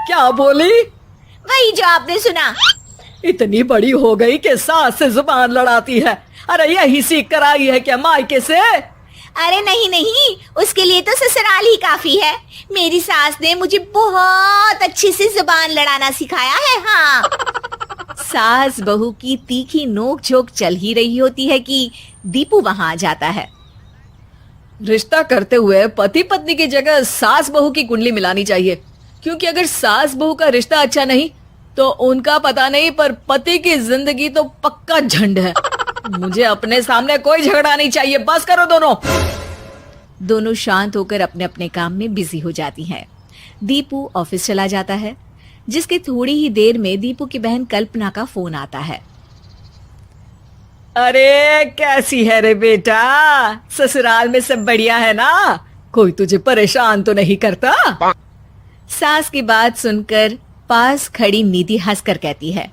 क्या बोली? वही जो आपने सुना। इतनी बड़ी हो गई कि सास से जुबान लड़ाती है। अरे यही सीख कर आई है क्या मायके से? अरे नहीं नहीं, उसके लिए तो ससुराल ही काफी है। मेरी सास ने मुझे बहुत अच्छे से जुबान लड़ाना सिखाया है। हाँ। सास बहू की तीखी नोक झोंक चल ही रही होती है कि दीपू वहां आ जाता है। रिश्ता करते हुए पति पत्नी की जगह सास बहू की कुंडली मिलानी चाहिए, क्योंकि अगर सास बहू का रिश्ता अच्छा नहीं तो उनका पता नहीं, पर पति की जिंदगी तो पक्का झंड है। मुझे अपने सामने कोई झगड़ा नहीं चाहिए। बस करो दोनों। दोनों शांत होकर अपने अपने काम में बिजी हो जाती हैं। दीपू ऑफिस चला जाता है, जिसके थोड़ी ही देर में दीपू की बहन कल्पना का फोन आता है। अरे कैसी है रे बेटा? ससुराल में सब बढ़िया है ना? कोई तुझे परेशान तो नहीं करता? सास की बात सुनकर पास खड़ी निधि हंसकर कहती है,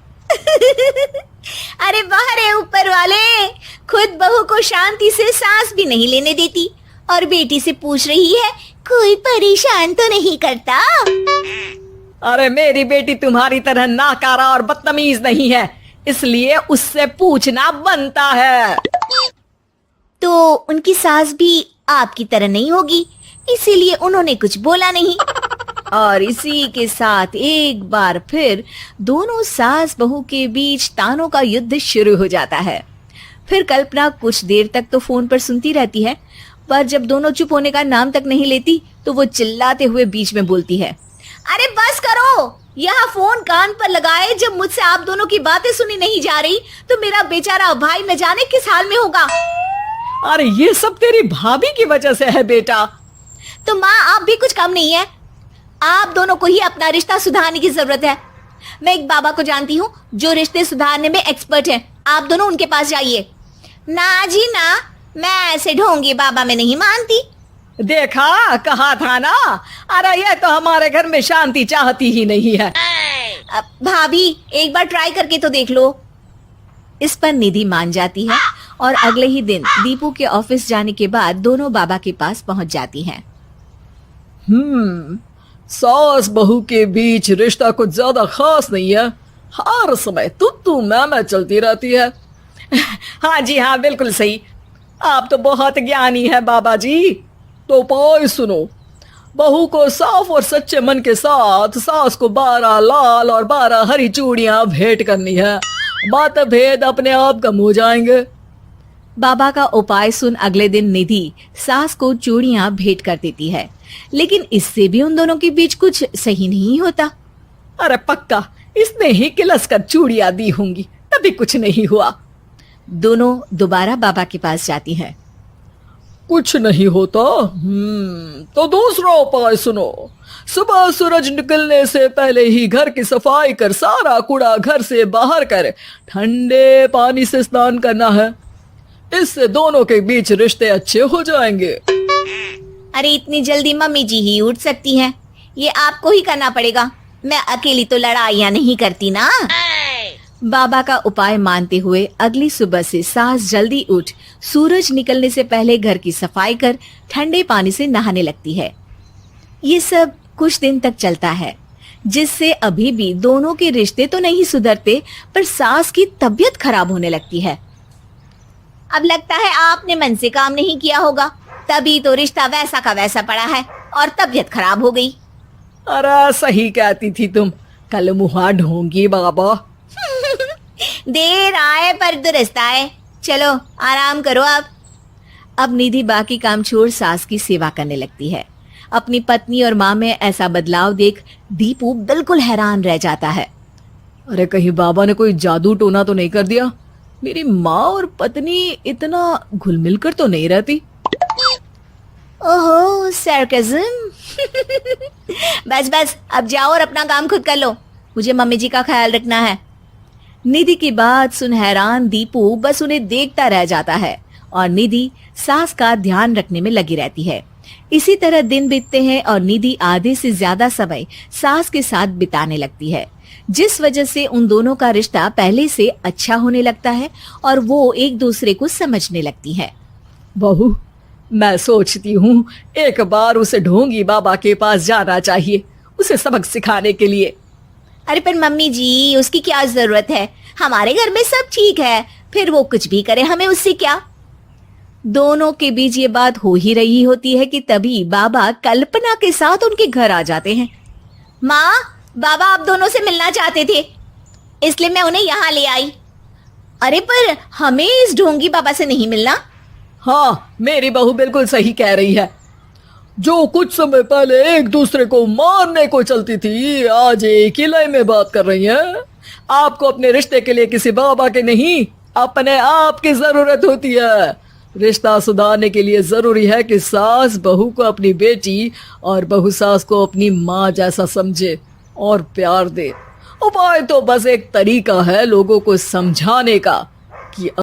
अरे वाह रे ऊपर वाले, खुद बहू को शांति से सांस भी नहीं लेने देती और बेटी से पूछ रही है कोई परेशान तो नहीं करता। अरे मेरी बेटी तुम्हारी तरह नाकारा और बदतमीज नहीं है, इसलिए उससे पूछना बनता है। तो उनकी सास भी आपकी तरह नहीं होगी, इसीलिए उन्होंने कुछ बोला नहीं। और इसी के साथ एक बार फिर दोनों सास बहू के बीच तानों का युद्ध शुरू हो जाता है। फिर कल्पना कुछ देर तक तो फोन पर सुनती रहती है, पर जब दोनों चुप होने का नाम तक नहीं लेती तो वो चिल्लाते हुए बीच में बोलती है, अरे बस करो, यह फोन कान पर लगाए जब मुझसे आप दोनों की बातें सुनी नहीं जा रही तो मेरा बेचारा भाई न जाने किस हाल में होगा। अरे ये सब तेरी भाभी की वजह से है बेटा। तो माँ आप भी कुछ कम नहीं है, आप दोनों को ही अपना रिश्ता सुधारने की जरूरत है। मैं एक बाबा को जानती हूँ जो रिश्ते सुधारने में एक्सपर्ट हैं, आप दोनों उनके पास जाइए। ना जी ना, मैं ऐसे ढोंगी बाबा में नहीं मानती। देखा, कहा था ना। अरे ये तो हमारे घर में शांति चाहती ही नहीं है। भाभी एक बार ट्राई करके तो देख लो। इस पर निधि मान जाती है और अगले ही दिन दीपू के ऑफिस जाने के बाद दोनों बाबा के पास पहुंच जाती हैं। सास बहू के बीच रिश्ता कुछ ज्यादा खास नहीं है, हर समय तू मैं चलती रहती है। हाँ जी हाँ, बिल्कुल सही। आप तो बहुत ज्ञानी है बाबा जी। तो उपाय सुनो, बहू को साफ और सच्चे मन के साथ सास को 12 लाल और 12 हरी चूड़ियां भेंट करनी है। मतभेद अपने आप कम हो जाएंगे। बाबा का उपाय सुन अगले दिन निधि सास को चूड़ियां भेंट कर देती है, लेकिन इससे भी उन दोनों के बीच कुछ सही नहीं होता। अरे पक्का इसने ही किलस कर चूड़ियां दी होंगी, तभी कुछ नहीं हुआ। दोनों दोबारा बाबा के पास जाती हैं। कुछ नहीं होता। तो दूसरा उपाय सुनो, सुबह सूरज निकलने से पहले ही घर की सफाई कर सारा कूड़ा घर से बाहर कर ठंडे पानी से स्नान करना है। इससे दोनों के बीच रिश्ते अच्छे हो जाएंगे। अरे इतनी जल्दी मम्मी जी ही उठ सकती हैं, ये आपको ही करना पड़ेगा। मैं अकेली तो लड़ाइयाँ नहीं करती ना। बाबा का उपाय मानते हुए अगली सुबह से सास जल्दी उठ सूरज निकलने से पहले घर की सफाई कर ठंडे पानी से नहाने लगती है। ये सब कुछ दिन तक चलता है, जिससे अभी भी दोनों के रिश्ते तो नहीं सुधरते, पर सास की तबीयत खराब होने लगती है। अब लगता है आपने मन से काम नहीं किया होगा, तभी तो रिश्ता वैसा का वैसा पड़ा है और तबीयत खराब हो गई। अरे सही कहती थी तुम, कल मुहा ढोंगी बाबा। देर आए पर दुरुस्त आए। चलो आराम करो आप। अब निधि बाकी काम छोड़ सास की सेवा करने लगती है। अपनी पत्नी और माँ में ऐसा बदलाव देख दीपू बिल्कुल हैरान रह जाता है। अरे कहीं बाबा ने कोई जादू टोना तो नहीं कर दिया? मेरी माँ और पत्नी इतना घुल मिल कर तो नहीं रहती। ओहो सरकज़म। बस बस अब जाओ और अपना काम खुद कर लो, मुझे मम्मी जी का ख्याल रखना है। निधि की बात सुन हैरान दीपू बस उन्हें देखता रह जाता है और निधि सास का ध्यान रखने में लगी रहती है। इसी तरह दिन बीतते हैं और निधि आधे से ज्यादा समय सास के साथ बिताने लगती है, जिस वजह से उन दोनों का रिश्ता पहले से अच्छा होने लगता है और वो एक दूसरे को समझने लगती है। बहू, मैं सोचती हूँ एक बार उसे ढोंगी बाबा के पास जाना चाहिए, उसे सबक सिखाने के लिए। अरे पर मम्मी जी, उसकी क्या जरूरत है? हमारे घर में सब ठीक है, फिर वो कुछ भी करे, हमें उससे क्या। दोनों के बीच ये बात हो ही रही होती है कि तभी बाबा कल्पना के साथ उनके घर आ जाते हैं। माँ, बाबा आप दोनों से मिलना चाहते थे, इसलिए मैं उन्हें यहाँ ले आई। अरे पर हमें इस ढोंगी बाबा से नहीं मिलना। हाँ, मेरी बहू बिल्कुल सही कह रही है। जो कुछ समय पहले एक दूसरे को मारने को चलती थी, आज एक ही लय में बात कर रही है। आपको अपने रिश्ते के लिए किसी बाबा के नहीं, अपने आप की जरूरत होती है। रिश्ता सुधारने के लिए जरूरी है कि सास बहू को अपनी बेटी और बहू सास को अपनी माँ जैसा समझे और प्यार दे। उपाय तो बस एक तरीका है लोगों को समझाने का कि